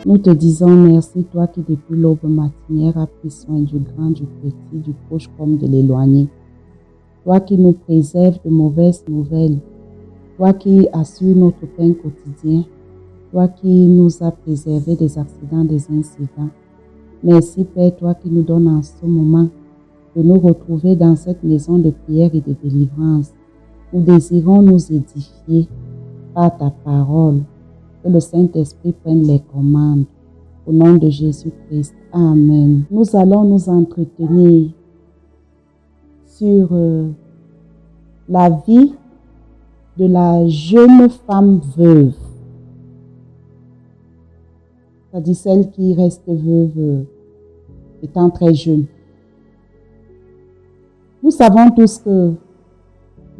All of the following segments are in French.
Nous te disons merci, toi qui depuis l'aube matinière as pris soin du grand, du petit, du proche comme de l'éloigné. Toi qui nous préserves de mauvaises nouvelles. Toi qui assures notre pain quotidien. Toi qui nous as préservés des accidents, des incidents. Merci Père, toi qui nous donnes en ce moment de nous retrouver dans cette maison de prière et de délivrance. Nous désirons nous édifier par ta parole. Que le Saint-Esprit prenne les commandes. Au nom de Jésus-Christ. Amen. Nous allons nous entretenir sur la vie de la jeune femme veuve. C'est-à-dire celle qui reste veuve étant très jeune. Nous savons tous que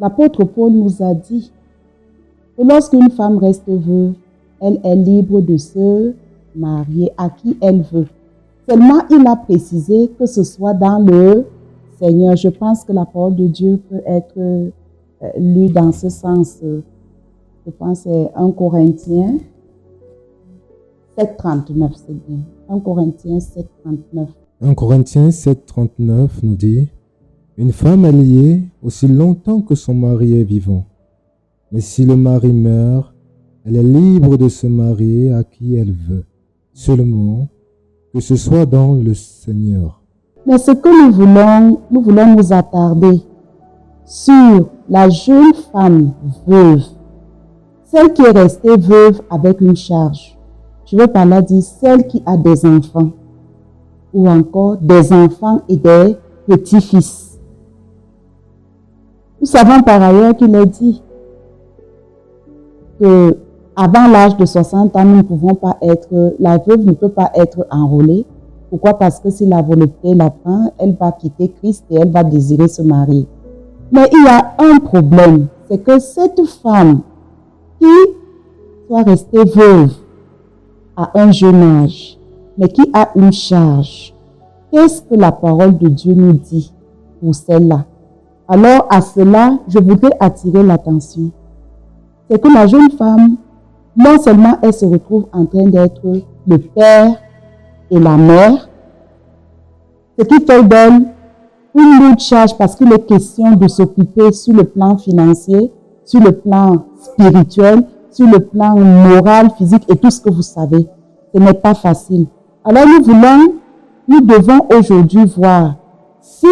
l'apôtre Paul nous a dit que lorsqu'une femme reste veuve, elle est libre de se marier à qui elle veut. Seulement, il a précisé que ce soit dans le Seigneur. Je pense que la parole de Dieu peut être lue dans ce sens. Je pense que c'est 1 Corinthiens 7,39, c'est bien. 1 Corinthiens 7,39. 1 Corinthiens 7,39 nous dit « Une femme est liée aussi longtemps que son mari est vivant. Mais si le mari meurt, elle est libre de se marier à qui elle veut, seulement que ce soit dans le Seigneur. » Mais ce que nous voulons nous attarder sur la jeune femme veuve, celle qui est restée veuve avec une charge. Je veux par là dire celle qui a des enfants, ou encore des enfants et des petits-fils. Nous savons par ailleurs qu'il est dit que avant l'âge de 60 ans, nous ne pouvons pas être, la veuve ne peut pas être enrôlée. Pourquoi? Parce que si la volonté la prend, elle va quitter Christ et elle va désirer se marier. Mais il y a un problème, c'est que cette femme qui soit restée veuve à un jeune âge, mais qui a une charge, qu'est-ce que la parole de Dieu nous dit pour celle-là? Alors à cela, je voudrais attirer l'attention. C'est que la jeune femme, non seulement elle se retrouve en train d'être le père et la mère, ce qui fait d'elle une lourde charge parce qu'il est question de s'occuper sur le plan financier, sur le plan spirituel, sur le plan moral, physique et tout ce que vous savez. Ce n'est pas facile. Alors nous devons aujourd'hui voir si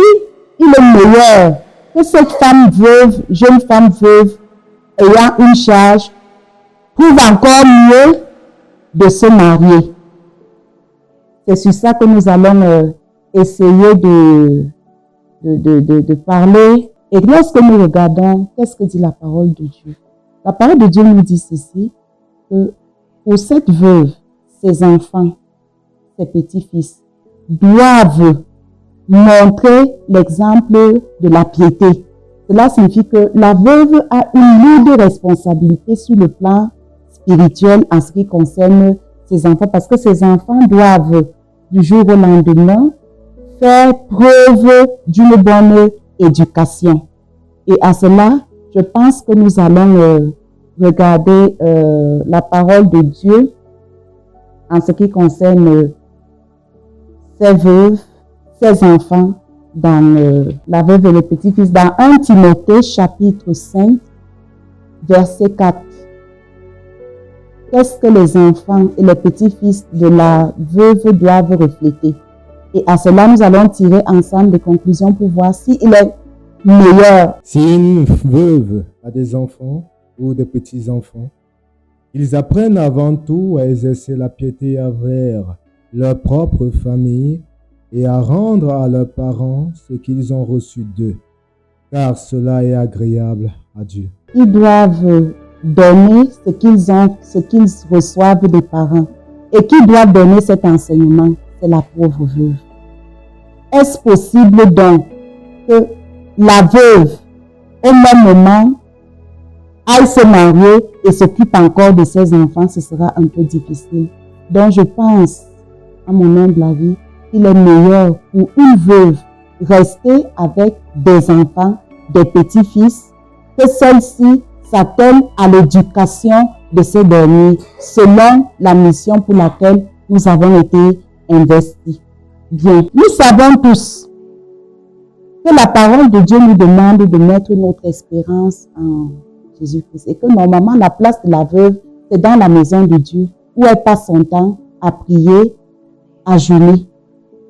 il est meilleur que cette femme veuve, jeune femme veuve, ayant une charge, trouve encore mieux de se marier. C'est sur ça que nous allons essayer de parler. Et lorsque nous regardons, qu'est-ce que dit la parole de Dieu? La parole de Dieu nous dit ceci, que pour cette veuve, ses enfants, ses petits-fils doivent montrer l'exemple de la piété. Cela signifie que la veuve a une lourde responsabilité sur le plan spirituel en ce qui concerne ses enfants, parce que ses enfants doivent, du jour au lendemain, faire preuve d'une bonne éducation. Et à cela, je pense que nous allons regarder la parole de Dieu en ce qui concerne ses veuves, ses enfants, dans la veuve et le petit-fils, dans 1 Timothée chapitre 5, verset 4. Qu'est-ce que les enfants et les petits-fils de la veuve doivent refléter? Et à cela, nous allons tirer ensemble des conclusions pour voir s'il est meilleur. Si une veuve a des enfants ou des petits-enfants, ils apprennent avant tout à exercer la piété envers leur propre famille et à rendre à leurs parents ce qu'ils ont reçu d'eux, car cela est agréable à Dieu. Ils doivent donner ce qu'ils reçoivent des parents. Et qui doit donner cet enseignement? C'est la pauvre veuve. Est-ce possible donc que la veuve, au même moment, aille se marier et s'occupe encore de ses enfants? Ce sera un peu difficile. Donc je pense, à mon humble avis, qu'il est meilleur pour une veuve rester avec des enfants, des petits-fils, que celle-ci s'attelle à l'éducation de ces derniers, selon la mission pour laquelle nous avons été investis. Bien, nous savons tous que la parole de Dieu nous demande de mettre notre espérance en Jésus-Christ et que normalement la place de la veuve, c'est dans la maison de Dieu où elle passe son temps à prier, à jeûner,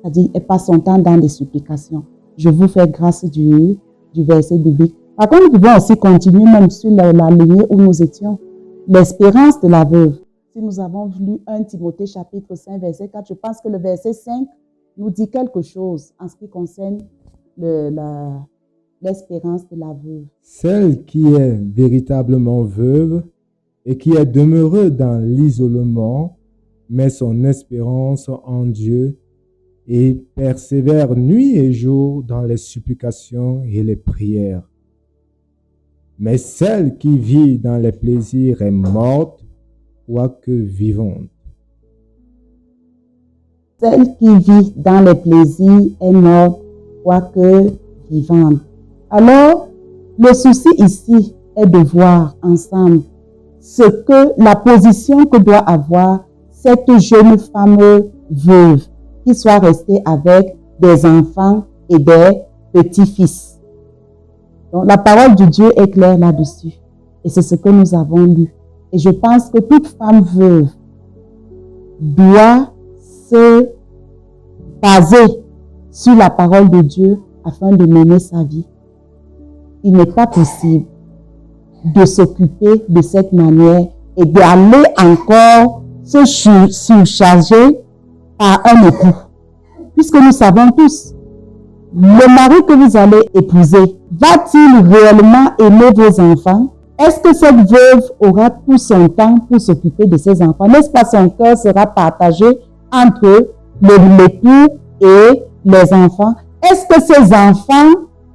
c'est-à-dire elle passe son temps dans les supplications. Je vous fais grâce du verset biblique. Par contre, nous pouvons aussi continuer même sur la lignée où nous étions. L'espérance de la veuve. Si nous avons lu 1 Timothée chapitre 5, verset 4, je pense que le verset 5 nous dit quelque chose en ce qui concerne l'espérance de la veuve. Celle qui est véritablement veuve et qui est demeurée dans l'isolement met son espérance en Dieu et persévère nuit et jour dans les supplications et les prières. Mais celle qui vit dans les plaisirs est morte, quoique vivante. Celle qui vit dans les plaisirs est morte, quoique vivante. Alors, le souci ici est de voir ensemble la position que doit avoir cette jeune femme veuve qui soit restée avec des enfants et des petits-fils. Donc, la parole de Dieu est claire là-dessus. Et c'est ce que nous avons lu. Et je pense que toute femme veuve doit se baser sur la parole de Dieu afin de mener sa vie. Il n'est pas possible de s'occuper de cette manière et d'aller encore se surcharger par un époux. Puisque nous savons tous, le mari que vous allez épouser, va-t-il réellement aimer vos enfants? Est-ce que cette veuve aura tout son temps pour s'occuper de ses enfants? N'est-ce pas son cœur sera partagé entre l'époux et les enfants? Est-ce que ces enfants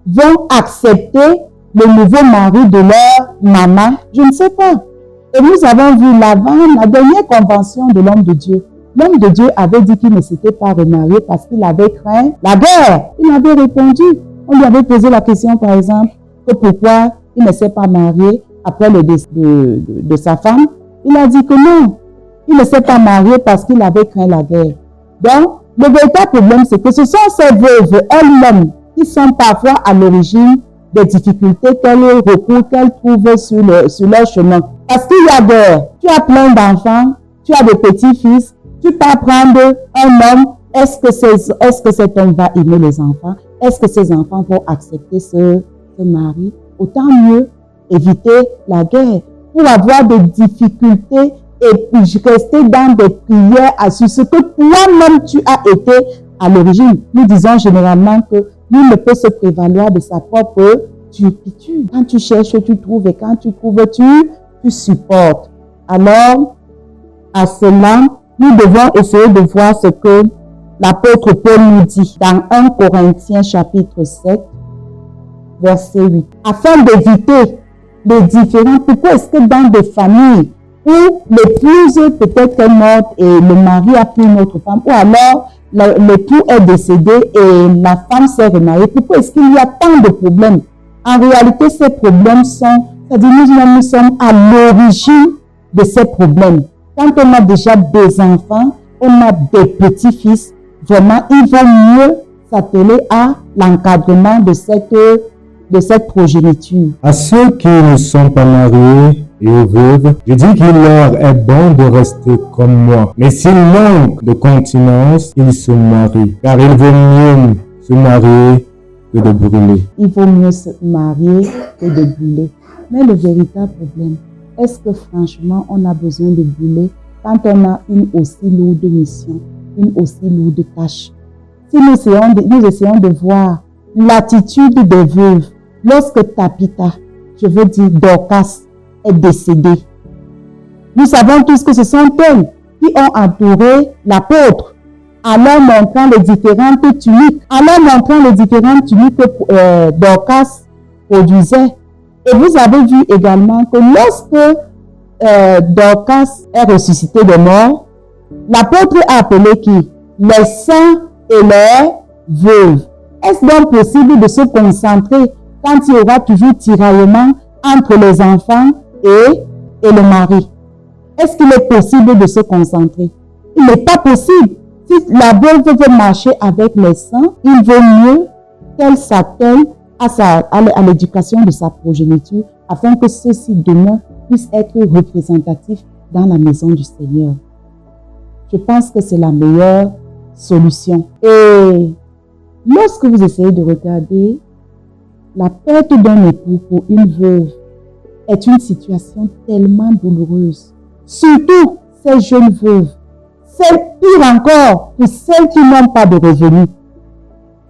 vont accepter le nouveau mari de leur maman? Je ne sais pas. Et nous avons vu l'avant, la dernière convention de l'homme de Dieu. L'homme de Dieu avait dit qu'il ne s'était pas remarié parce qu'il avait craint la guerre. Il avait répondu. On lui avait posé la question, par exemple, que pourquoi il ne s'est pas marié après le décès de sa femme. Il a dit que non, il ne s'est pas marié parce qu'il avait craint la guerre. Donc, le véritable problème, c'est que ce sont ces veuves elles-mêmes qui sont parfois à l'origine des difficultés qu'elles trouvent sur leur chemin. Parce qu'il y a guerre. Tu as plein d'enfants, tu as des petits-fils, tu peux prendre un homme. Est-ce que cet homme va aimer les enfants? Est-ce que ces enfants vont accepter ce mari? Autant mieux éviter la guerre pour avoir des difficultés et rester dans des prières sur ce que toi-même tu as été à l'origine. Nous disons généralement que nul ne peut se prévaloir de sa propre turpitude. Quand tu cherches, tu trouves, et quand tu trouves, tu supportes. Alors, à cela, nous devons essayer de voir ce que l'apôtre Paul nous dit dans 1 Corinthiens chapitre 7, verset 8. Afin d'éviter les différends, pourquoi est-ce que dans des familles où l'épouse peut-être est morte et le mari a pris une autre femme, ou alors l'époux est décédé et la femme s'est remariée, pourquoi est-ce qu'il y a tant de problèmes? En réalité, ces problèmes sont, c'est-à-dire nous sommes à l'origine de ces problèmes. Quand on a déjà des enfants, on a des petits-fils, vraiment, il vaut mieux s'atteler à l'encadrement de cette progéniture. À ceux qui ne sont pas mariés et aux veuves, je dis qu'il leur est bon de rester comme moi. Mais s'ils manquent de continence, ils se marient, car il vaut mieux se marier que de brûler. Il vaut mieux se marier que de brûler. Mais le véritable problème, est-ce que franchement on a besoin de brûler quand on a une aussi lourde mission, une aussi lourde tâche? Si nous essayons de voir l'attitude des veuves, lorsque Tabitha, je veux dire Dorcas, est décédée, nous savons tous que ce sont elles qui ont entouré l'apôtre en leur montrant les différentes tuniques, que Dorcas produisait. Et vous avez vu également que lorsque Dorcas est ressuscité des morts, l'apôtre a appelé qui? Les saints et les veuves. Est-ce donc possible de se concentrer quand il y aura toujours tiraillement entre les enfants et le mari? Est-ce qu'il est possible de se concentrer? Il n'est pas possible. Si la veuve veut marcher avec les saints, il vaut mieux qu'elle s'attelle à l'éducation de sa progéniture afin que ceux-ci demain puissent être représentatifs dans la maison du Seigneur. Je pense que c'est la meilleure solution. Et lorsque vous essayez de regarder, la perte d'un époux pour une veuve est une situation tellement douloureuse. Surtout ces jeunes veuves. C'est pire encore pour celles qui n'ont pas de revenus.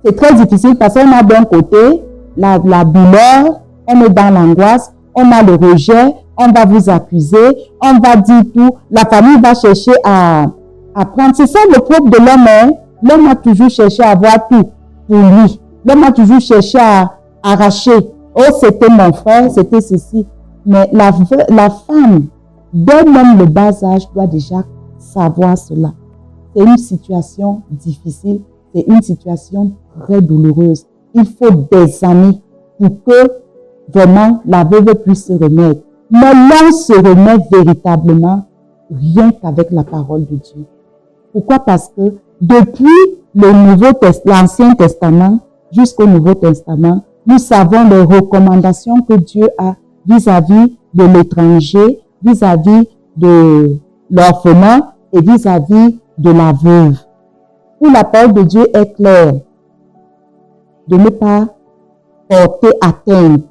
C'est très difficile parce qu'on a d'un côté la douleur, on est dans l'angoisse, on a le rejet, on va vous accuser, on va dire tout, la famille va chercher à prendre. C'est ça le propre de l'homme. Hein? L'homme a toujours cherché à avoir tout pour lui. L'homme a toujours cherché à arracher. Oh, c'était mon frère, c'était ceci. Mais la femme, dès même le bas âge, doit déjà savoir cela. C'est une situation difficile, c'est une situation très douloureuse. Il faut des années pour que vraiment la veuve puisse se remettre. Mais l'on se remet véritablement rien qu'avec la parole de Dieu. Pourquoi? Parce que depuis l'Ancien Testament jusqu'au Nouveau Testament, nous savons les recommandations que Dieu a vis-à-vis de l'étranger, vis-à-vis de l'orphelin et vis-à-vis de la veuve. Où la parole de Dieu est claire, de ne pas porter atteinte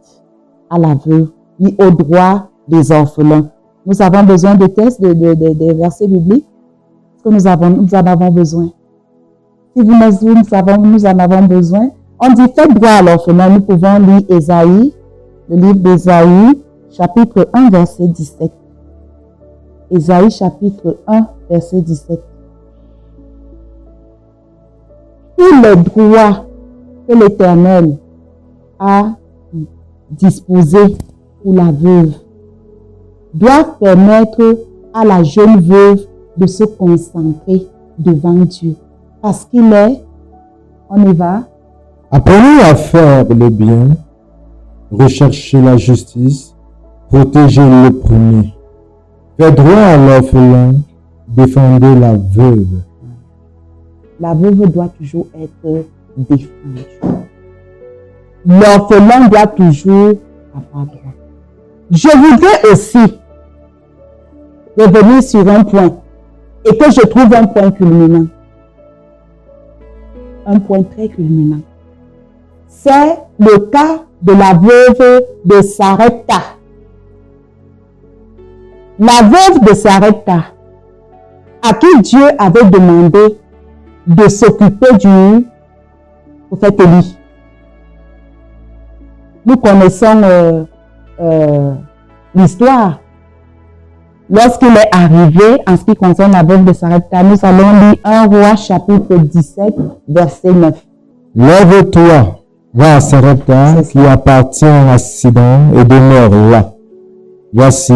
à la veuve ni aux droits des orphelins. Nous avons besoin de textes, des versets bibliques, parce que nous en avons besoin. Si nous en avons besoin, on dit faites droit à l'orphelin. Nous pouvons lire Ésaïe, le livre d'Ésaïe, chapitre 1, verset 17. Ésaïe, chapitre 1, verset 17. Tous les droits que l'Éternel a disposés pour la veuve doivent permettre à la jeune veuve de se concentrer devant Dieu. Parce qu'il est, on y va. Apprenez à faire le bien, recherchez la justice, protégez l'opprimé, faites droit à l'orphelin, défendez la veuve. La veuve doit toujours être défendue. L'orphelin doit toujours avoir droit. Je voudrais aussi revenir sur un point et que je trouve un point culminant. Un point très culminant. C'est le cas de la veuve de Sarepta. La veuve de Sarepta, à qui Dieu avait demandé de s'occuper du prophète Élie. Nous connaissons l'histoire. Lorsqu'il est arrivé, en ce qui concerne la veuve de Sarepta, nous allons lire 1 Roi chapitre 17, verset 9. Lève-toi, va à Sarepta, qui appartient à Sidon, et demeure là. Voici,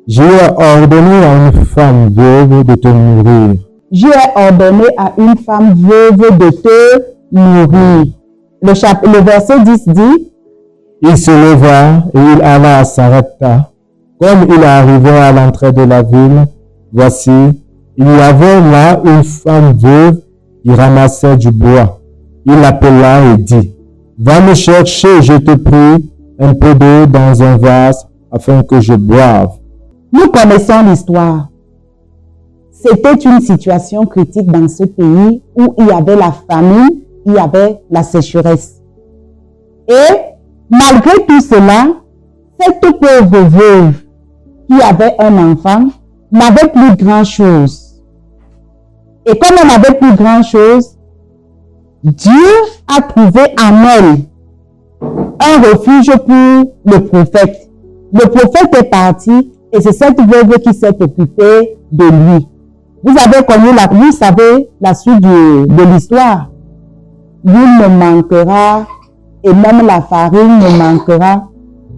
j'ai ordonné à une femme veuve de te nourrir. J'ai ordonné à une femme veuve de te nourrir. Le verset 10 dit, il se leva et il alla à Sarepta. Comme il arrivait à l'entrée de la ville, voici, il y avait là une femme veuve qui ramassait du bois. Il l'appela et dit, va me chercher, je te prie, un peu d'eau dans un vase afin que je boive. Nous connaissons l'histoire. C'était une situation critique dans ce pays où il y avait la famine, il y avait la sécheresse. Et malgré tout cela, cette pauvre veuve qui avait un enfant n'avait plus grand-chose. Et comme elle n'avait plus grand-chose, Dieu a trouvé en elle un refuge pour le prophète. Le prophète est parti et c'est cette veuve qui s'est occupée de lui. Vous avez connu vous savez la suite de l'histoire. L'huile ne manquera et même la farine ne manquera.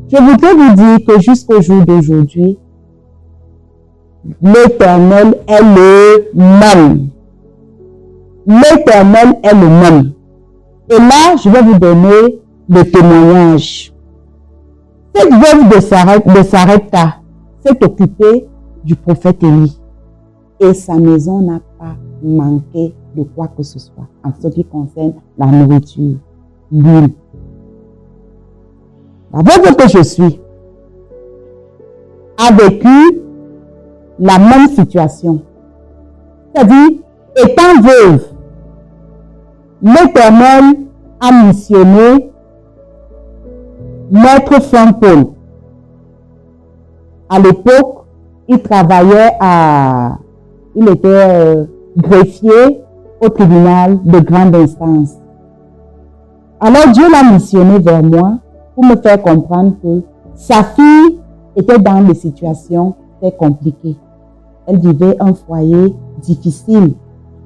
Je voudrais vous dire que jusqu'au jour d'aujourd'hui, l'Éternel est le même. L'Éternel est le même. Et là, je vais vous donner le témoignage. Cette veuve de Sarepta s'est occupée du prophète Élie et sa maison n'a pas manqué de quoi que ce soit en ce qui concerne la nourriture, l'huile. La veuve que je suis a vécu la même situation. C'est-à-dire, étant veuve, l'Éternel a missionné Maître Frank-Paul. À l'époque, il était greffier au tribunal de grande instance. Alors Dieu l'a missionné vers moi pour me faire comprendre que sa fille était dans des situations très compliquées. Elle vivait un foyer difficile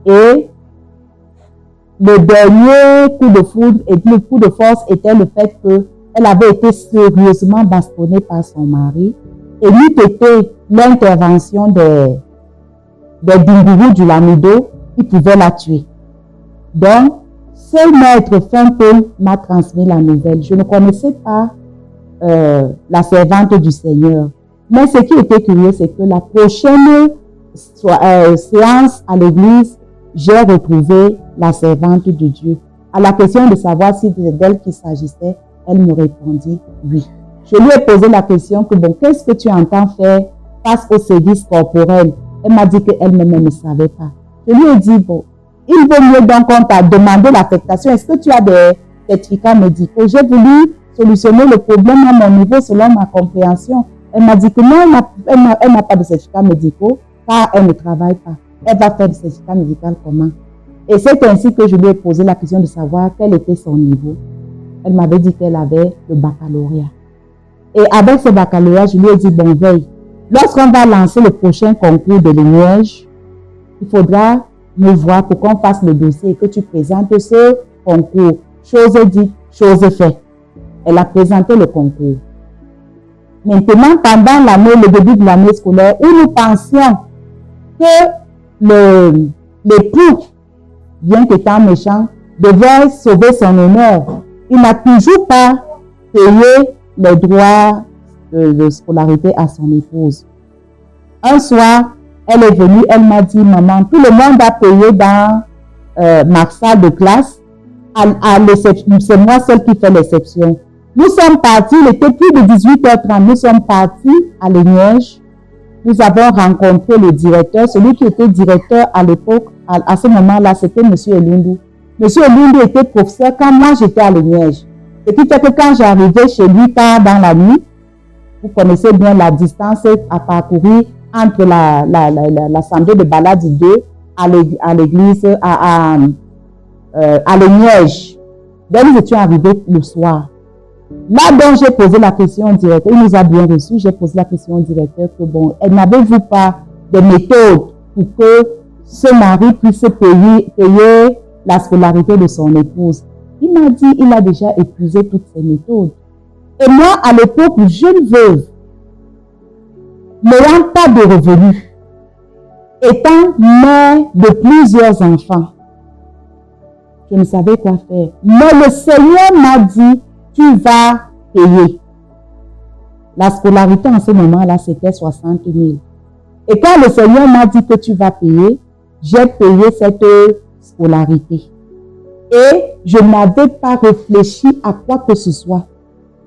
et le dernier coup de foudre et le coup de force était le fait qu'elle avait été sérieusement bastonnée par son mari et lui était l'intervention des dingourous du Lamido qui pouvaient la tuer. Donc, ce maître Frank-Paul m'a transmis la nouvelle. Je ne connaissais pas la servante du Seigneur. Mais ce qui était curieux, c'est que la prochaine séance à l'église, j'ai retrouvé la servante de Dieu. À la question de savoir si c'était d'elle qu'il s'agissait, elle me répondit oui. Je lui ai posé la question que bon, qu'est-ce que tu entends faire face au service corporel? Elle m'a dit qu'elle-même ne savait pas. Je lui ai dit, bon, il vaut mieux donc qu'on t'a demandé l'affectation. Est-ce que tu as des certificats médicaux? J'ai voulu solutionner le problème à mon niveau selon ma compréhension. Elle m'a dit que non, elle n'a pas de certificats médicaux car elle ne travaille pas. Elle va faire du certificat médical comment? Et c'est ainsi que je lui ai posé la question de savoir quel était son niveau. Elle m'avait dit qu'elle avait le baccalauréat. Et avec ce baccalauréat, je lui ai dit, bon, veille, lorsqu'on va lancer le prochain concours de Liège, il faudra me voir pour qu'on fasse le dossier et que tu présentes ce concours. Chose dite, chose faite. Elle a présenté le concours. Maintenant, pendant l'année, le début de l'année scolaire, où nous pensions que l'époux, bien qu'étant méchant, devait sauver son honneur, il n'a toujours pas payé les droits de scolarité à son épouse. Un soir, elle est venue, elle m'a dit, maman, tout le monde a payé dans ma salle de classe, c'est moi seule qui fais l'exception. Nous sommes partis, il était plus de 18h30, nous sommes partis à Liège. Nous avons rencontré le directeur, celui qui était directeur à l'époque, à ce moment-là, c'était M. Elundu. M. Elundu était professeur quand moi j'étais à Liège. Ce qui fait que quand j'arrivais chez lui tard dans la nuit, vous connaissez bien la distance à parcourir entre l'assemblée de Baladi 2 à l'église, à Liège. Donc nous étions arrivés le soir. Là donc j'ai posé la question au directeur, il nous a bien reçus, j'ai posé la question au directeur que bon, n'avez-vous pas des méthodes pour que ce mari puisse payer la scolarité de son épouse? Il m'a dit, il a déjà épuisé toutes ces méthodes. Et moi, à l'époque, jeune veuve, n'ayant pas de revenus, étant mère de plusieurs enfants, je ne savais quoi faire. Mais le Seigneur m'a dit, tu vas payer. La scolarité en ce moment-là, c'était 60 000. Et quand le Seigneur m'a dit que tu vas payer, j'ai payé cette scolarité. Et je n'avais pas réfléchi à quoi que ce soit.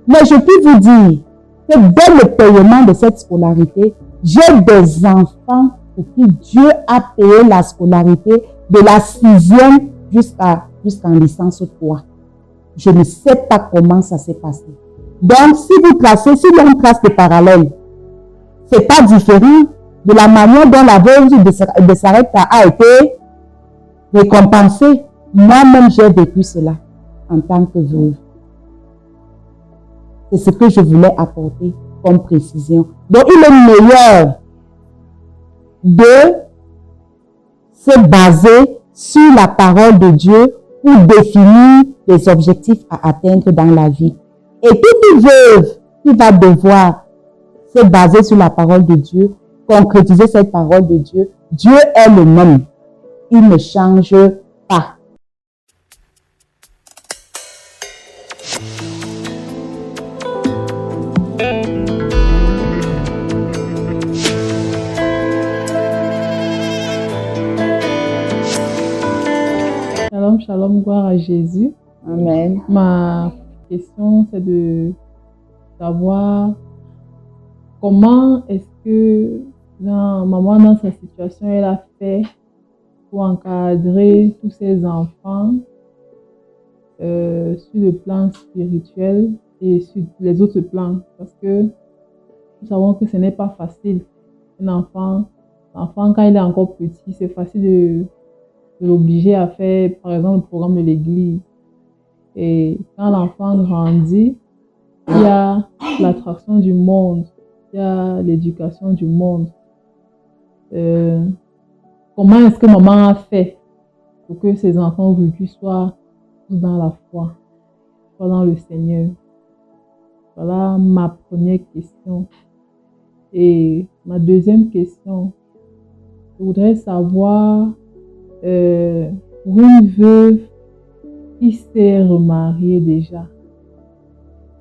Mais je peux vous dire que dès le paiement de cette scolarité, j'ai des enfants pour qui Dieu a payé la scolarité de la 6e jusqu'en licence 3. Je ne sais pas comment ça s'est passé. Donc, si l'on trace des parallèles, ce n'est pas différent de la manière dont la veuve de Sarepta a été récompensée. Moi-même, j'ai vécu cela en tant que veuve. C'est ce que je voulais apporter comme précision. Donc, il est meilleur de se baser sur la parole de Dieu pour définir les objectifs à atteindre dans la vie. Et toute veuve qui va devoir se baser sur la parole de Dieu, concrétiser cette parole de Dieu, Dieu est le même. Il ne change pas. gloire à Jésus. Amen. Ma question, c'est de savoir comment est-ce que maman, dans sa situation, elle a fait pour encadrer tous ses enfants sur le plan spirituel et sur les autres plans. Parce que nous savons que ce n'est pas facile. Un enfant, quand il est encore petit, c'est facile de l'obliger à faire, par exemple, le programme de l'église. Et quand l'enfant grandit, il y a l'attraction du monde, il y a l'éducation du monde. Comment est-ce que maman a fait pour que ses enfants aujourd'hui soient tous dans la foi, soient dans le Seigneur? Voilà ma première question. Et ma deuxième question, je voudrais savoir, pour une veuve qui s'est remariée déjà,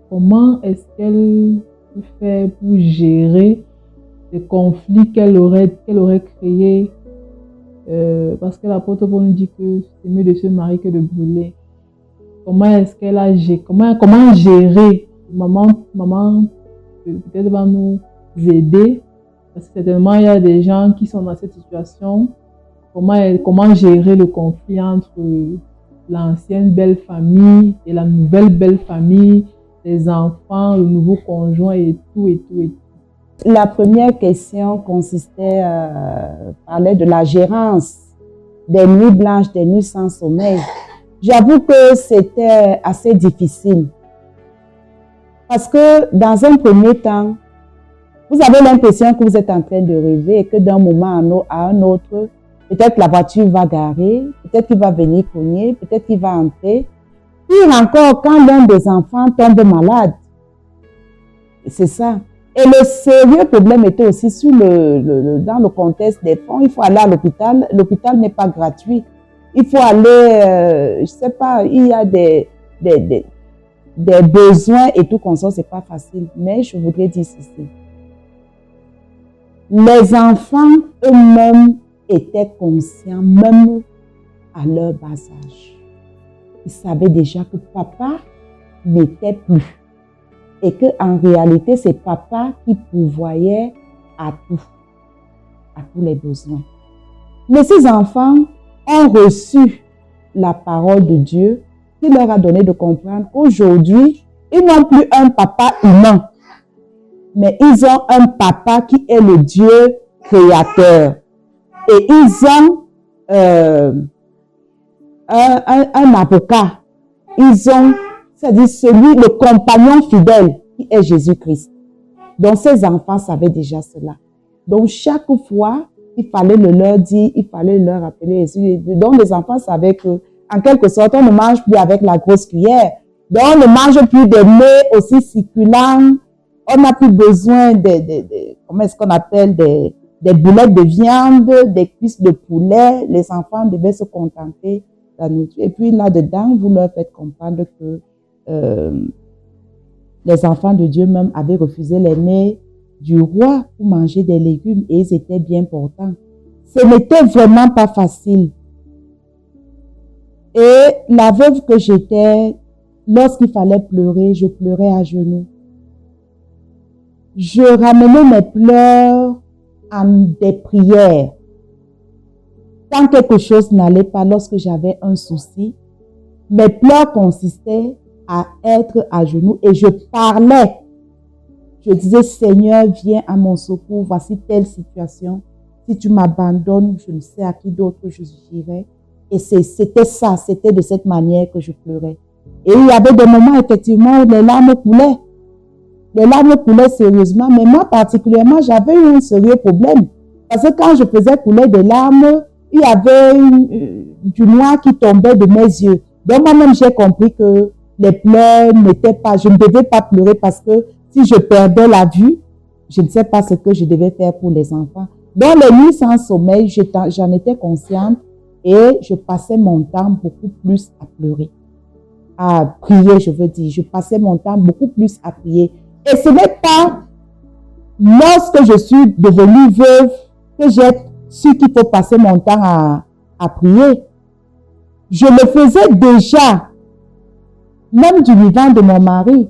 comment est-ce qu'elle peut faire pour gérer les conflits qu'elle aurait créés, parce que l'apôtre Paul nous dit que c'est mieux de se marier que de brûler. Comment est-ce qu'elle a géré, comment gérer? Maman peut-être va nous aider, parce que certainement il y a des gens qui sont dans cette situation. Comment gérer le conflit entre l'ancienne belle famille et la nouvelle belle famille, les enfants, le nouveau conjoint et tout. La première question consistait parlait de la gérance des nuits blanches, des nuits sans sommeil. J'avoue que c'était assez difficile. Parce que dans un premier temps, vous avez l'impression que vous êtes en train de rêver et que d'un moment à un autre, peut-être la voiture va garer, peut-être qu'il va venir cogner, peut-être qu'il va entrer. Pire encore, quand l'un des enfants tombe malade. C'est ça. Et le sérieux problème était aussi dans le contexte des fonds. Il faut aller à l'hôpital. L'hôpital n'est pas gratuit. Il faut aller, je sais pas, il y a des besoins et tout comme ça, c'est pas facile. Mais je voudrais dire ceci. Les enfants eux-mêmes étaient conscients, même à leur bas âge. Ils savaient déjà que papa n'était plus. Et qu'en réalité, c'est papa qui pourvoyait à tous les besoins. Mais ces enfants ont reçu la parole de Dieu qui leur a donné de comprendre qu'aujourd'hui, ils n'ont plus un papa humain, mais ils ont un papa qui est le Dieu créateur. Et ils ont un avocat. Ils ont, c'est-à-dire le compagnon fidèle qui est Jésus-Christ. Donc ces enfants savaient déjà cela. Donc chaque fois, il fallait le leur dire, il fallait leur rappeler. Donc les enfants savaient que, en quelque sorte, on ne mange plus avec la grosse cuillère. Donc on ne mange plus des mets aussi succulents. On n'a plus besoin comment est-ce qu'on appelle, des boulettes de viande, des cuisses de poulet. Les enfants devaient se contenter de la nourriture. Et puis là-dedans, vous leur faites comprendre que les enfants de Dieu même avaient refusé les mets du roi pour manger des légumes et ils étaient bien portants. Ce n'était vraiment pas facile. Et la veuve que j'étais, lorsqu'il fallait pleurer, je pleurais à genoux. Je ramenais mes pleurs en des prières. Quand quelque chose n'allait pas, lorsque j'avais un souci, mes pleurs consistaient à être à genoux et je parlais. Je disais, Seigneur, viens à mon secours, voici telle situation. Si tu m'abandonnes, je ne sais à qui d'autre je j'irai. Et c'était ça, c'était de cette manière que je pleurais. Et il y avait des moments, effectivement, où les larmes coulaient. Les larmes coulaient sérieusement, mais moi particulièrement, j'avais eu un sérieux problème. Parce que quand je faisais couler des larmes, il y avait du noir qui tombait de mes yeux. Donc moi-même, j'ai compris que les pleurs n'étaient pas, je ne devais pas pleurer parce que si je perdais la vue, je ne sais pas ce que je devais faire pour les enfants. Dans les nuits sans sommeil, j'en étais consciente et je passais mon temps beaucoup plus à pleurer. À prier, je veux dire. Je passais mon temps beaucoup plus à prier. Et ce n'est pas lorsque je suis devenue veuve que j'ai su qu'il faut passer mon temps à prier. Je le faisais déjà, même du vivant de mon mari.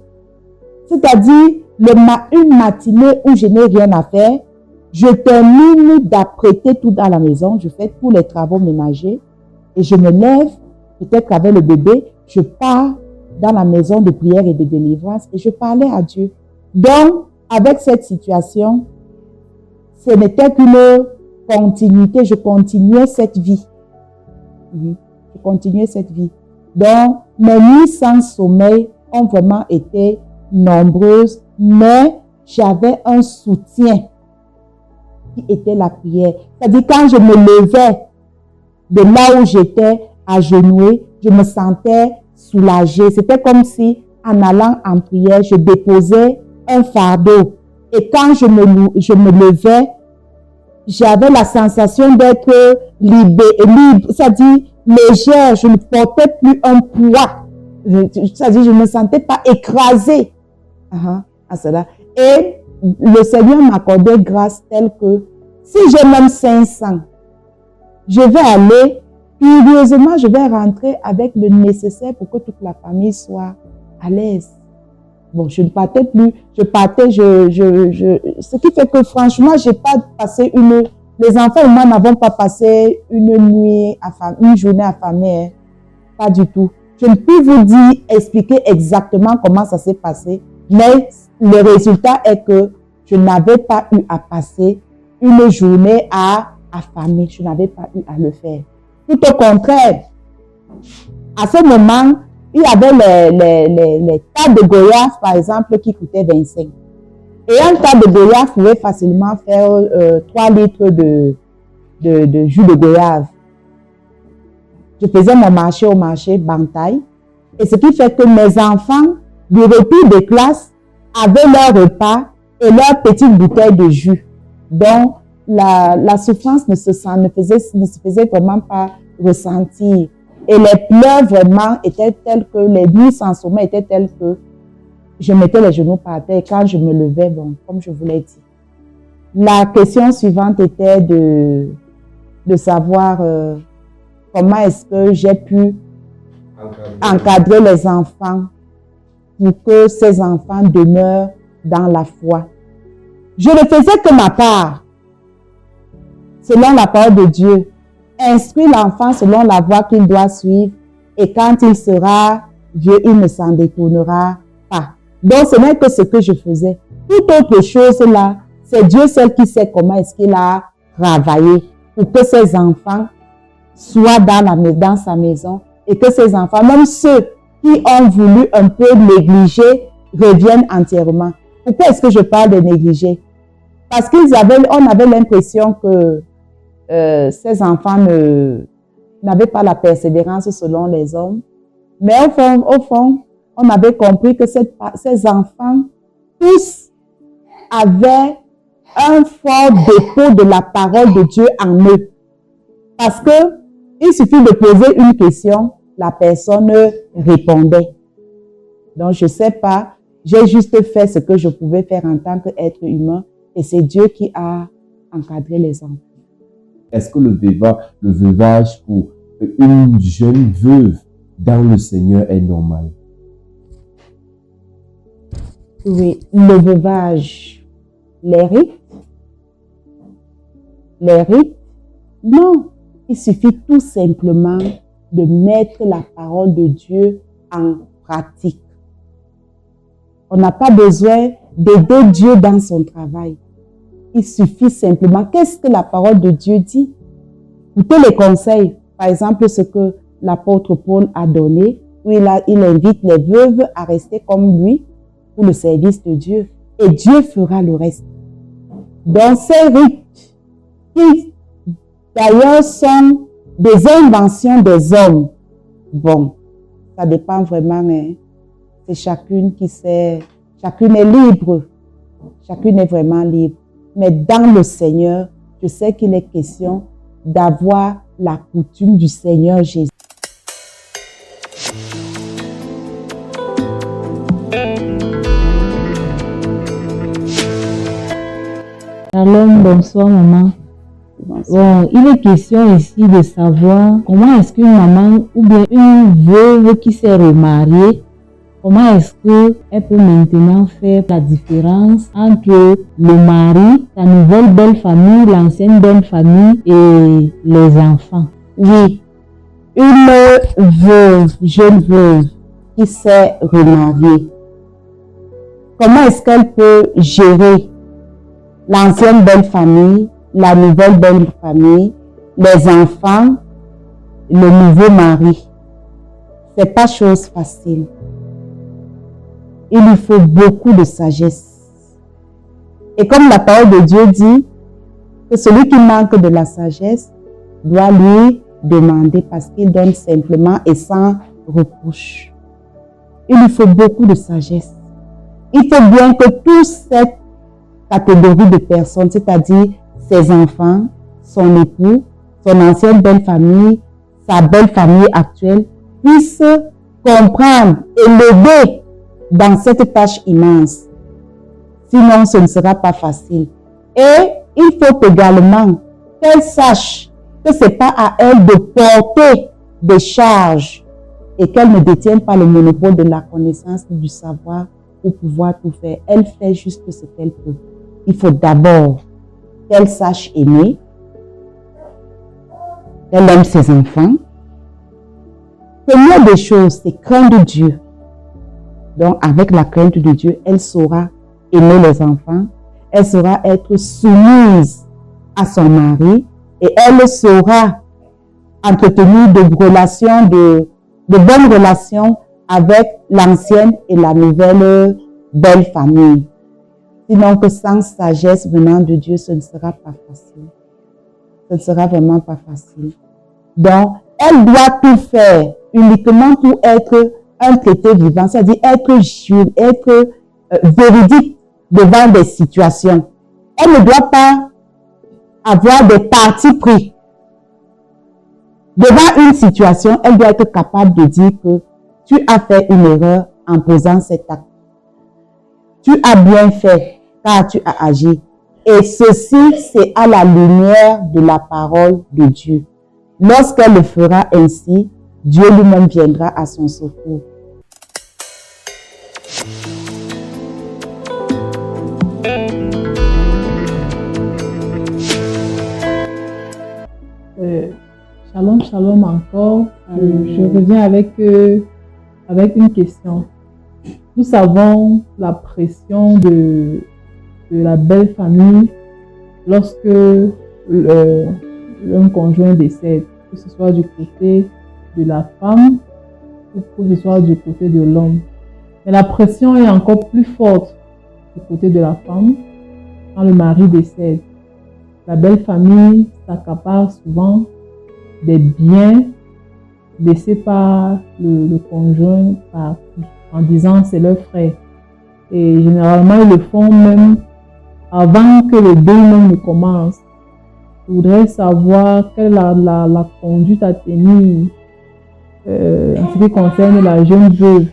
C'est-à-dire, une matinée où je n'ai rien à faire, je termine d'apprêter tout dans la maison, je fais tous les travaux ménagers et je me lève, peut-être avec le bébé, je pars dans la maison de prière et de délivrance et je parlais à Dieu. Donc, avec cette situation, ce n'était qu'une continuité, je continuais cette vie. Je continuais cette vie. Donc, mes nuits sans sommeil ont vraiment été nombreuses, mais j'avais un soutien qui était la prière. C'est-à-dire, quand je me levais de là où j'étais agenouillée, je me sentais soulagée. C'était comme si, en allant en prière, je déposais un fardeau. Et quand je me levais, j'avais la sensation d'être libre, c'est-à-dire légère. Je ne portais plus un poids. C'est-à-dire, je ne me sentais pas écrasée à cela. Et le Seigneur m'accordait grâce telle que si j'ai même 500, je vais aller, curieusement, je vais rentrer avec le nécessaire pour que toute la famille soit à l'aise. Bon, je ne partais plus, ce qui fait que franchement, j'ai pas passé les enfants et moi n'avons pas passé une journée affamée, pas du tout. Je ne peux vous expliquer exactement comment ça s'est passé, mais le résultat est que je n'avais pas eu à passer une journée affamée. Je n'avais pas eu à le faire. Tout au contraire, à ce moment, il y avait les tas de goyave, par exemple, qui coûtaient 25. Et un tas de goyave pouvait facilement faire 3 litres de jus de goyave. Je faisais mon marché au marché Bantaï. Et ce qui fait que mes enfants, du retour de classe, avaient leur repas et leur petite bouteille de jus. Donc, la souffrance ne se faisait vraiment pas ressentir. Et les pleurs vraiment étaient telles que, les nuits sans sommeil étaient telles que je mettais les genoux par terre et quand je me levais, bon, comme je vous l'ai dit. La question suivante était de savoir comment est-ce que j'ai pu encadrer les enfants pour que ces enfants demeurent dans la foi. Je ne faisais que ma part, selon la parole de Dieu. Instruire l'enfant selon la voie qu'il doit suivre et quand il sera vieux, il ne s'en détournera pas. Donc, ce n'est que ce que je faisais. Toute autre chose là, c'est Dieu seul qui sait comment est-ce qu'il a travaillé pour que ses enfants soient dans sa maison et que ses enfants, même ceux qui ont voulu un peu négliger, reviennent entièrement. Pourquoi est-ce que je parle de négliger? Parce qu'on avait l'impression que ces enfants n'avaient pas la persévérance selon les hommes. Mais au fond, on avait compris que ces enfants, tous avaient un fort dépôt de la parole de Dieu en eux. Parce que il suffit de poser une question, la personne répondait. Donc, je ne sais pas, j'ai juste fait ce que je pouvais faire en tant qu'être humain et c'est Dieu qui a encadré les enfants. Est-ce que le veuvage pour une jeune veuve dans le Seigneur est normal? Oui, le veuvage, les rites, non. Il suffit tout simplement de mettre la parole de Dieu en pratique. On n'a pas besoin d'aider Dieu dans son travail. Il suffit simplement, qu'est-ce que la parole de Dieu dit? Écoutez les conseils. Par exemple, ce que l'apôtre Paul a donné, où il invite les veuves à rester comme lui pour le service de Dieu. Et Dieu fera le reste. Dans ces rites, qui d'ailleurs sont des inventions des hommes. Bon, ça dépend vraiment, c'est chacune qui sait, chacune est libre. Chacune est vraiment libre. Mais dans le Seigneur, je sais qu'il est question d'avoir la coutume du Seigneur Jésus. Shalom, bonsoir maman. Bon, il est question ici de savoir comment est-ce qu'une maman ou bien une veuve qui s'est remariée, comment est-ce qu'elle peut maintenant faire la différence entre le mari, sa nouvelle belle famille, l'ancienne belle famille et les enfants? Oui, une veuve, jeune veuve qui s'est remariée, comment est-ce qu'elle peut gérer l'ancienne belle famille, la nouvelle belle famille, les enfants, le nouveau mari? C'est pas chose facile. Il lui faut beaucoup de sagesse. Et comme la parole de Dieu dit que celui qui manque de la sagesse doit lui demander, parce qu'il donne simplement et sans reproche. Il lui faut beaucoup de sagesse. Il faut bien que toute cette catégorie de personnes, c'est-à-dire ses enfants, son époux, son ancienne belle famille, sa belle famille actuelle, puissent comprendre et l'aider dans cette tâche immense. Sinon, ce ne sera pas facile. Et il faut également qu'elle sache que ce n'est pas à elle de porter des charges et qu'elle ne détienne pas le monopole de la connaissance et du savoir pour pouvoir tout faire. Elle fait juste ce qu'elle peut. Il faut d'abord qu'elle sache aimer, qu'elle aime ses enfants. Première des choses, c'est craindre Dieu. Donc, avec la crainte de Dieu, elle saura aimer les enfants, elle saura être soumise à son mari et elle saura entretenir de bonnes relations avec l'ancienne et la nouvelle belle famille. Sinon que sans sagesse venant de Dieu, ce ne sera pas facile. Ce ne sera vraiment pas facile. Donc, elle doit tout faire uniquement pour être un traité vivant, c'est-à-dire être jure, être véridique devant des situations. Elle ne doit pas avoir des partis pris. Devant une situation, elle doit être capable de dire que tu as fait une erreur en posant cet acte. Tu as bien fait car tu as agi. Et ceci, c'est à la lumière de la parole de Dieu. Lorsqu'elle le fera ainsi, Dieu lui-même viendra à son secours. Shalom, shalom encore. Je reviens avec une question. Nous savons la pression de la belle famille lorsque l'un conjoint décède, que ce soit du côté de la femme ou que ce soit du côté de l'homme. Mais la pression est encore plus forte du côté de la femme quand le mari décède. La belle famille s'accapare souvent des biens laissés par le conjoint en disant c'est leur frère. Et généralement, ils le font même avant que le deuil même ne commence. Je voudrais savoir quelle est la conduite à tenir en ce qui concerne la jeune veuve.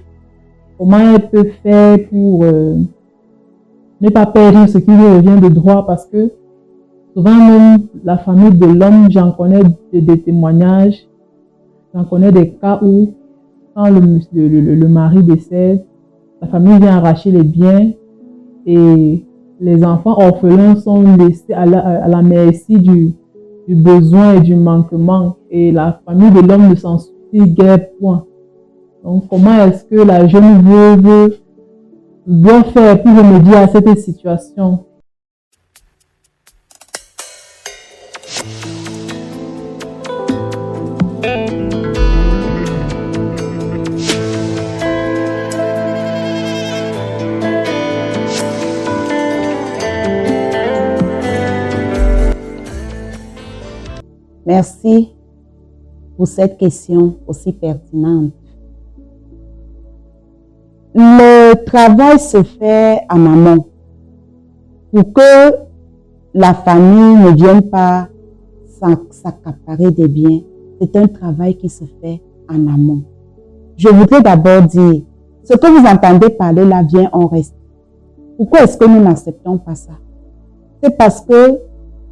Comment elle peut faire pour ne pas perdre ce qui lui revient de droit, parce que souvent même la famille de l'homme, j'en connais des témoignages, j'en connais des cas où quand le mari décède, la famille vient arracher les biens et les enfants orphelins sont laissés à la merci du besoin et du manquement, et la famille de l'homme ne s'en soucie guère point. Donc comment est-ce que la jeune veuve doit faire pour remédier à cette situation? Merci pour cette question aussi pertinente. Le travail se fait en amont pour que la famille ne vienne pas s'accaparer des biens. C'est un travail qui se fait en amont. Je voudrais d'abord dire, ce que vous entendez parler là vient en reste. Pourquoi est-ce que nous n'acceptons pas ça? C'est parce que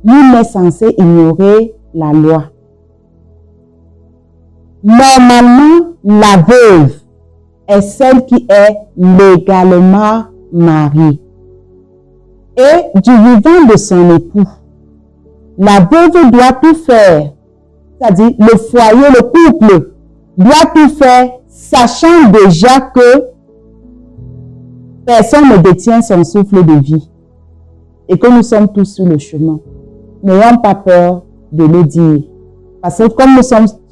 nul n'est censé ignorer la loi. Normalement, la veuve est celle qui est légalement mariée. Et du vivant de son époux, la veuve doit tout faire, c'est-à-dire le foyer, le couple, doit tout faire, sachant déjà que personne ne détient son souffle de vie et que nous sommes tous sur le chemin. N'ayons pas peur de le dire. Parce que comme nous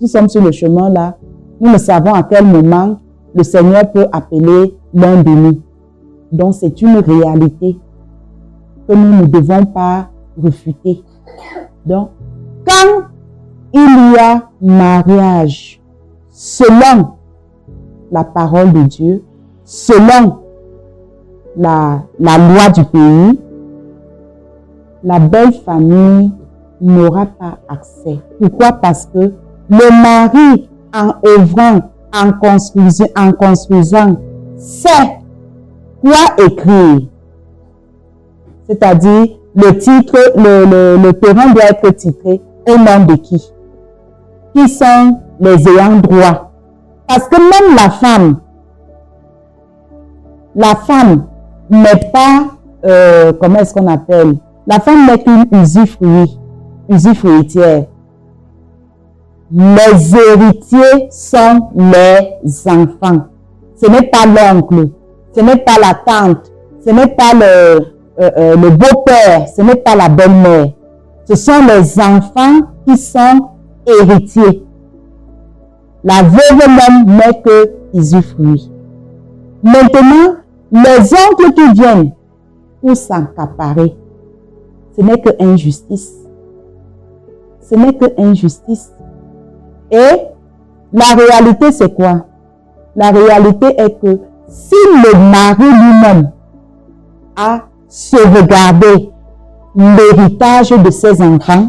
sommes sur le chemin là, nous ne savons à quel moment le Seigneur peut appeler l'un de nous. Donc c'est une réalité que nous ne devons pas refuter. Donc, quand il y a mariage, selon la parole de Dieu, selon la loi du pays, la belle famille n'aura pas accès. Pourquoi? Parce que le mari, en œuvrant, en construisant, sait quoi écrire. C'est-à-dire, le titre, le terrain doit être titré au nom de qui? Qui sont les ayants droit? Parce que même la femme n'est pas, comment est-ce qu'on appelle? La femme n'est qu'une usufruitière. Les héritiers sont les enfants. Ce n'est pas l'oncle, ce n'est pas la tante, ce n'est pas le beau-père, ce n'est pas la belle-mère. Ce sont les enfants qui sont héritiers. La veuve même n'est que usufruit. Maintenant, les oncles qui viennent pour s'accaparer, ce n'est que injustice. Ce n'est que injustice. Et la réalité, c'est quoi? La réalité est que si le mari lui-même a sauvegardé l'héritage de ses enfants,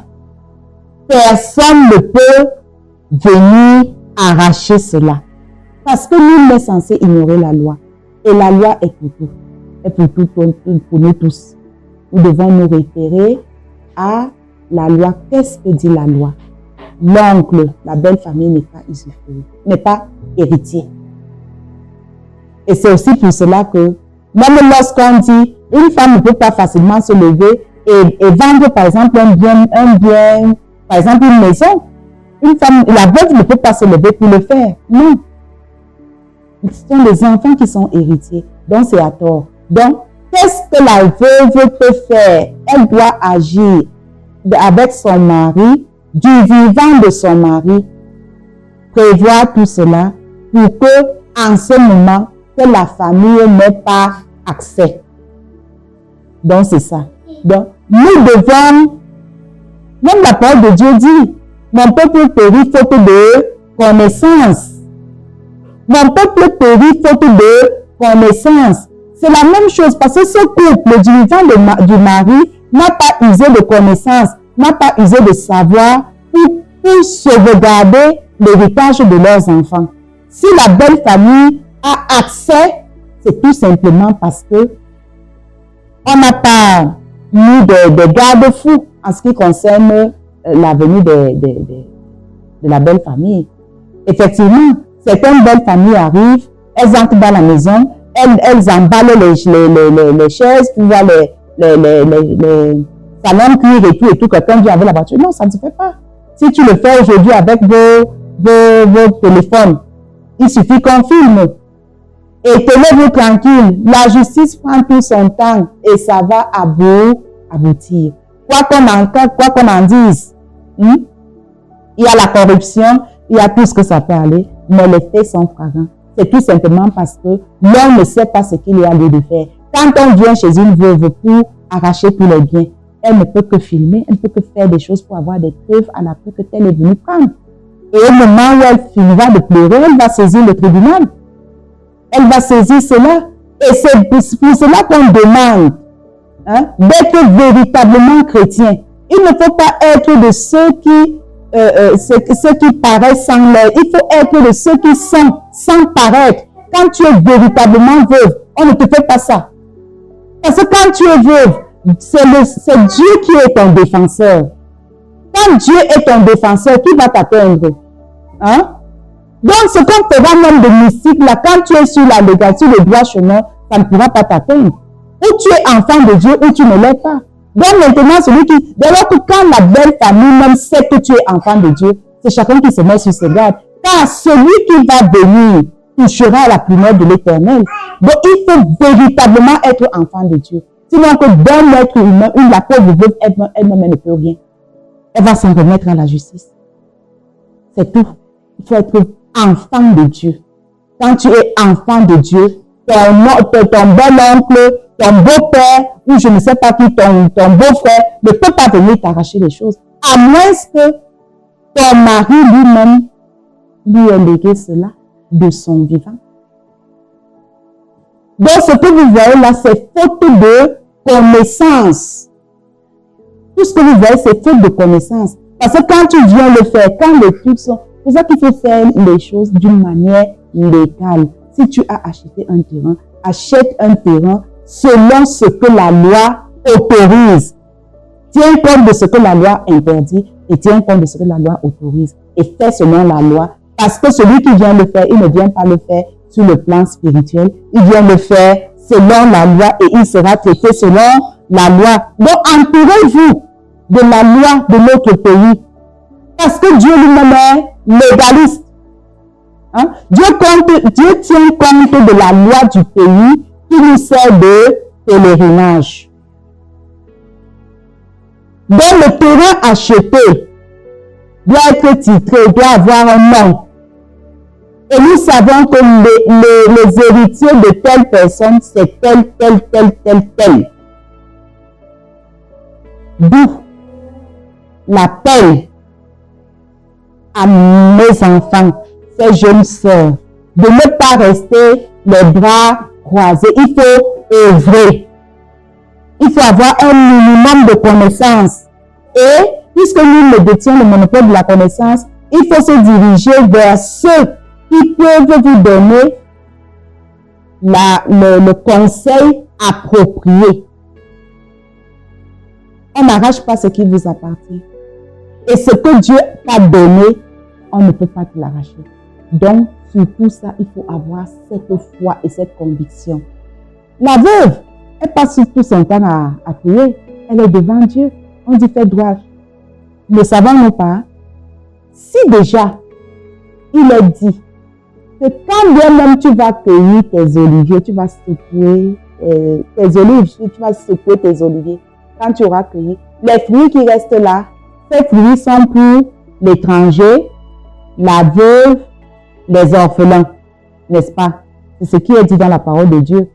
personne ne peut venir arracher cela. Parce que nul n'est censé ignorer la loi. Et la loi est pour tout. Et pour nous tous. Nous devons nous référer à la loi. Qu'est-ce que dit la loi? L'oncle, la belle famille n'est pas usufruit, n'est pas héritier. Et c'est aussi pour cela que, même lorsqu'on dit, une femme ne peut pas facilement se lever et vendre, par exemple, un bien, par exemple, une maison. Une femme, la veuve ne peut pas se lever pour le faire. Non. Ce sont les enfants qui sont héritiers. Donc, c'est à tort. Donc, qu'est-ce que la veuve peut faire? Elle doit agir avec son mari, du vivant de son mari, prévoir tout cela pour que, en ce moment, que la famille n'ait pas accès. Donc, c'est ça. Donc, nous devons, même la parole de Dieu dit, mon peuple périt faute de connaissance. Mon peuple périt faute de connaissance. C'est la même chose parce que ce couple du vivant du mari n'a pas usé de connaissance, n'a pas usé de savoir pour sauvegarder l'héritage de leurs enfants. Si la belle famille a accès, c'est tout simplement parce que on n'a pas mis de garde-fous en ce qui concerne la venue de la belle famille. Effectivement, certaines belles familles arrivent, elles entrent dans la maison, elles emballent les chaises, tu vois, les salons cuir et tout, quelqu'un vient avec la voiture. Non, ça ne se fait pas. Si tu le fais aujourd'hui avec vos téléphones, il suffit qu'on filme. Et tenez-vous tranquille, la justice prend tout son temps et ça va aboutir. Quoi qu'on en dise, il y a la corruption, il y a tout ce que ça peut aller, mais les faits sont flagrants. C'est tout simplement parce que l'homme ne sait pas ce qu'il y a lieu de faire. Quand on vient chez une veuve pour arracher tous les biens, elle ne peut que filmer, elle ne peut que faire des choses pour avoir des preuves à l'appui que tel est venu prendre. Et au moment où elle finira de pleurer, elle va saisir le tribunal. Elle va saisir cela. Et c'est pour cela qu'on demande d'être véritablement chrétien. Il ne faut pas être de ceux qui paraissent sans l'air. Il faut être de ceux qui sont sans paraître. Quand tu es véritablement veuve, on ne te fait pas ça. Parce que quand tu es veuve, c'est Dieu qui est ton défenseur. Quand Dieu est ton défenseur, qui va t'atteindre? Hein? Donc, ce qu'on fera même de mystique, là, quand tu es sur la légalité, sur le droit chemin, ça ne pourra pas t'atteindre. Ou tu es enfant de Dieu, ou tu ne l'es pas. Donc, maintenant, celui qui, d'ailleurs, quand la belle famille même sait que tu es enfant de Dieu, c'est chacun qui se met sur ses gardes. Car celui qui va venir touchera la primeur de l'Éternel. Donc, il faut véritablement être enfant de Dieu. Sinon, que d'un être humain, la pauvre veuve, elle-même ne peut rien. Elle va s'en remettre à la justice. C'est tout. Il faut être enfant de Dieu. Quand tu es enfant de Dieu, ton bel-oncle, ton beau-père, ou je ne sais pas qui, ton beau-frère, ne peut pas venir t'arracher les choses. À moins que ton mari lui-même lui ait légué cela de son vivant. Donc, ce que vous voyez là, c'est faute de connaissance. Tout ce que vous voyez, c'est faute de connaissance. Parce que quand tu viens le faire, quand les trucs sont... C'est pour ça qu'il faut faire les choses d'une manière légale. Si tu as acheté un terrain, achète un terrain selon ce que la loi autorise. Tiens compte de ce que la loi interdit et tiens compte de ce que la loi autorise. Et fais selon la loi. Parce que celui qui vient le faire, il ne vient pas le faire sur le plan spirituel. Il vient le faire selon la loi et il sera traité selon la loi. Donc, entourez-vous de la loi de notre pays. Parce que Dieu lui-même est légaliste. Hein? Dieu tient compte de la loi du pays qui nous sert de pèlerinage. Donc, le terrain acheté doit être titré, doit avoir un nom. Et nous savons que les héritiers de telle personne, c'est tel. D'où l'appel à mes enfants, ces jeunes sœurs, de ne pas rester les bras croisés. Il faut œuvrer. Il faut avoir un minimum de connaissances. Et puisque nous ne détient le monopole de la connaissance, il faut se diriger vers ceux qui peuvent vous donner le conseil approprié. On n'arrache pas ce qui vous appartient. Et ce que Dieu t'a donné, on ne peut pas te l'arracher. Donc, sur tout ça, il faut avoir cette foi et cette conviction. La veuve, elle passe tout son temps à prier. Elle est devant Dieu. On dit, fais droit. Ne savons-nous pas? Si déjà, il est dit que quand bien même tu vas cueillir tes oliviers, tu vas secouer tes olives, tu vas secouer tes oliviers. Quand tu auras cueilli, les fruits qui restent là, ces fruits sont pour l'étranger, la veuve, les orphelins, n'est-ce pas? C'est ce qui est dit dans la parole de Dieu.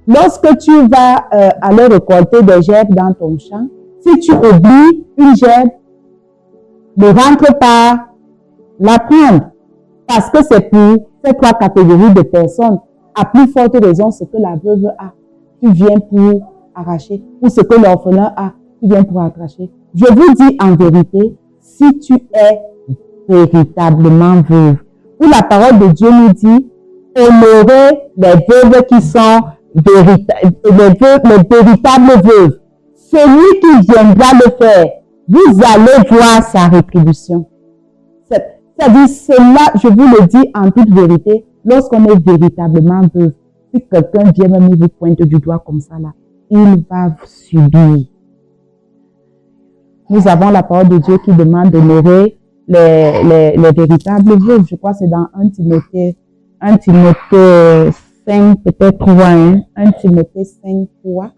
Lorsque tu vas aller récolter des gerbes dans ton champ, si tu oublies une gerbe, ne rentre pas la prendre. Parce que c'est pour ces trois catégories de personnes. À plus forte raison, ce que la veuve a, tu viens pour arracher. Ou ce que l'orphelin a, tu viens pour arracher. Je vous dis en vérité, si tu es véritablement veuve, où la parole de Dieu nous dit, honorez les veuves qui sont les véritables veuves. Celui qui viendra le faire, vous allez voir sa rétribution. C'est-à-dire, cela, je vous le dis en toute vérité, lorsqu'on est véritablement veuve, si quelqu'un vient même vous pointe du doigt comme ça là, il va subir. Nous avons la parole de Dieu qui demande d'honorer les véritables veuves. Je crois que c'est dans 1 Timothée 5, peut-être 3, 1 Timothée 5, 3.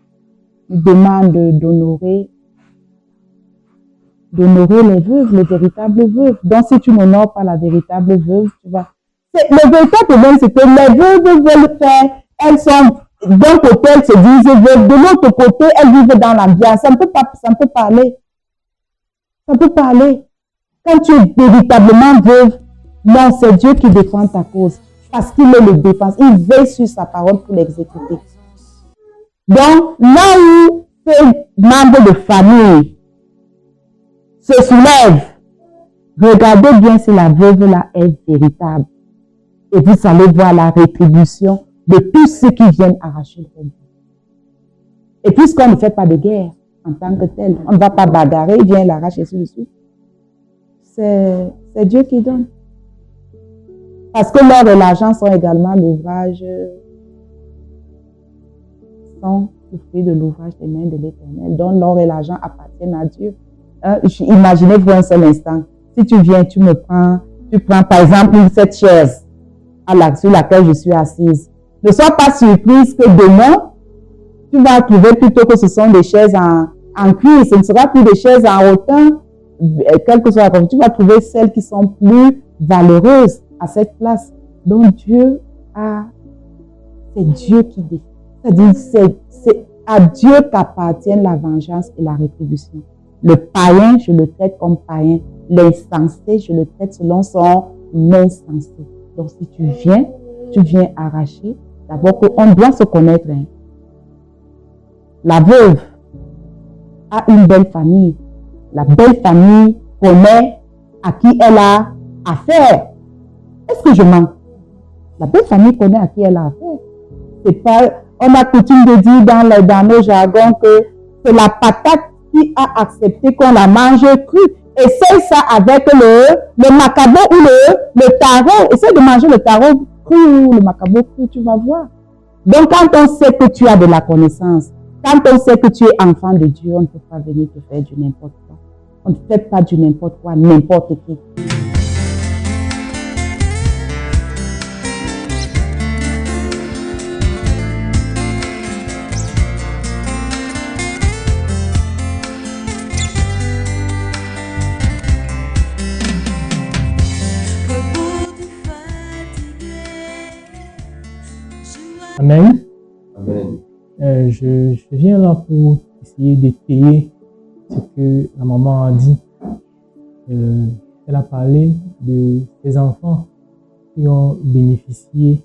Il demande d'honorer les veuves, les véritables veuves. Donc, si tu n'honores pas la véritable veuve, tu vas... Le véritable problème, c'est que les veuves veulent faire, elles sont, d'un côté, elles se disent veuves, de l'autre côté, elles vivent dans l'ambiance. Ça ne peut pas aller. Ça peut pas aller. Quand tu es véritablement veuve, non, c'est Dieu qui défend ta cause. Parce qu'il est le défense. Il veille sur sa parole pour l'exécuter. Donc, là où ces membres de famille se soulèvent, regardez bien si la veuve là est véritable. Et vous allez voir la rétribution de tous ceux qui viennent arracher le peuple. Et puisqu'on ne fait pas de guerre, en tant que tel. On ne va pas bagarrer, il vient, il arrache et ainsi de suite. C'est Dieu qui donne. Parce que l'or et l'argent sont également l'ouvrage, sont le fruit de l'ouvrage des mains de l'Éternel. Donc l'or et l'argent appartiennent à Dieu. Imaginez-vous un seul instant. Si tu viens, tu prends par exemple cette chaise sur laquelle je suis assise. Ne sois pas surprise que demain, tu vas trouver plutôt que ce sont des chaises en cuir. Ce ne sera plus des chaises en rotin. Quel que soit la forme, tu vas trouver celles qui sont plus valeureuses à cette place. Donc c'est Dieu qui décide. C'est-à-dire, c'est à Dieu qu'appartiennent la vengeance et la rétribution. Le païen, je le traite comme païen. L'insensé, je le traite selon son insensé. Donc, si tu viens arracher. D'abord, on doit se connaître. Hein. La veuve a une belle famille. La belle famille connaît à qui elle a affaire. Est-ce que je mens? La belle famille connaît à qui elle a affaire. C'est pas, on a coutume de dire dans nos jargons que c'est la patate qui a accepté qu'on la mange crue. Essaye ça avec le macabo ou le taro. Essaye de manger le taro cru ou le macabo cru, tu vas voir. Donc, quand on sait que tu as de la connaissance, quand on sait que tu es enfant de Dieu, on ne peut pas venir te faire du n'importe quoi. On ne fait pas du n'importe quoi, n'importe qui. Amen. Amen. Je viens là pour essayer d'étayer ce que la maman a dit. Elle a parlé de ses enfants qui ont bénéficié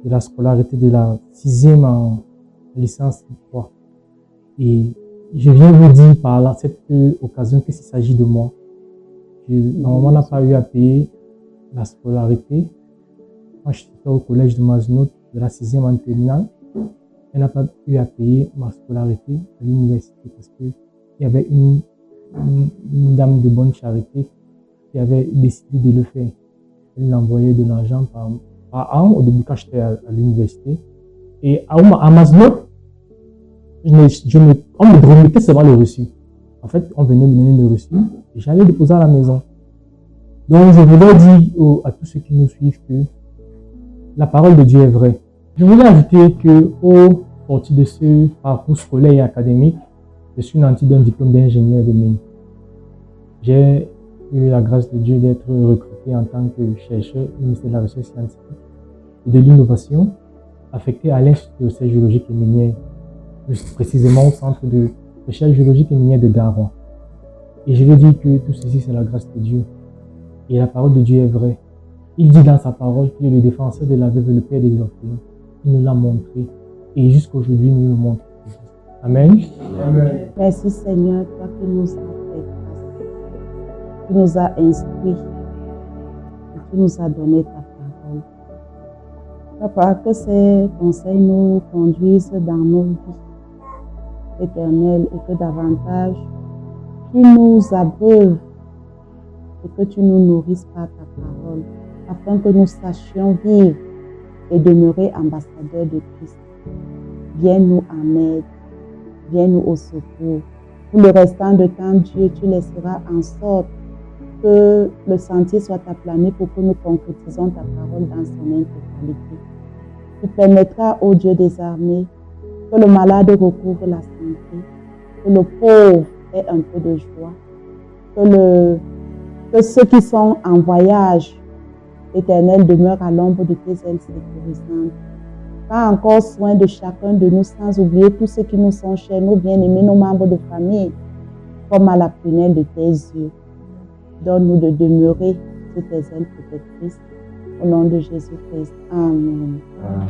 de la scolarité de la 6e en licence 3. Et je viens vous dire par cette occasion que s'il s'agit de moi. Ma maman n'a pas eu à payer la scolarité. Quand j'étais au collège de Maznout, de la 6e en terminale, elle n'a pas eu à payer ma scolarité à l'université parce qu'il y avait une dame de bonne charité qui avait décidé de le faire. Elle l'envoyait de l'argent par an au début quand j'étais à l'université. Et à Maznout, on me remettait seulement le reçu. En fait, on venait me donner le reçu et j'allais déposer à la maison. Donc, je voulais dire à tous ceux qui nous suivent que la parole de Dieu est vraie. Je voulais ajouter qu'au sorti de ce parcours scolaire et académique, je suis nanti d'un diplôme d'ingénieur de mine. J'ai eu la grâce de Dieu d'être recruté en tant que chercheur au ministère de la Recherche scientifique et de l'innovation, affecté à l'Institut de recherche géologique et minière, plus précisément au Centre de recherche géologique et minière de Garoua. Et je veux dire que tout ceci, c'est la grâce de Dieu. Et la parole de Dieu est vraie. Il dit dans sa parole qu'il est le défenseur de la veuve et le père des orphelins. Il nous l'a montré. Et jusqu'à aujourd'hui, il nous le montre. Amen. Amen. Merci Seigneur, toi qui nous as fait grâce, qui nous as instruits, et qui nous as donné ta parole. Papa, que ces conseils nous conduisent dans nos vies éternelles et que davantage tu nous abreuves et que tu nous nourrisses par ta parole, afin que nous sachions vivre et demeurer ambassadeurs de Christ. Viens-nous en aide, viens-nous au secours. Pour le restant de temps, Dieu, tu laisseras en sorte que le sentier soit aplané pour que nous concrétisons ta parole dans son intégralité. Tu permettras, ô Dieu des armées, que le malade recouvre la santé, que le pauvre ait un peu de joie, que ceux qui sont en voyage éternel demeurent à l'ombre de tes ailes sécurisantes. Prends encore soin de chacun de nous sans oublier tous ceux qui nous sont chers, nos bien-aimés, nos membres de famille, comme à la prunelle de tes yeux. Donne-nous de demeurer sous tes ailes protectrices. Au nom de Jésus-Christ. Amen. Amen.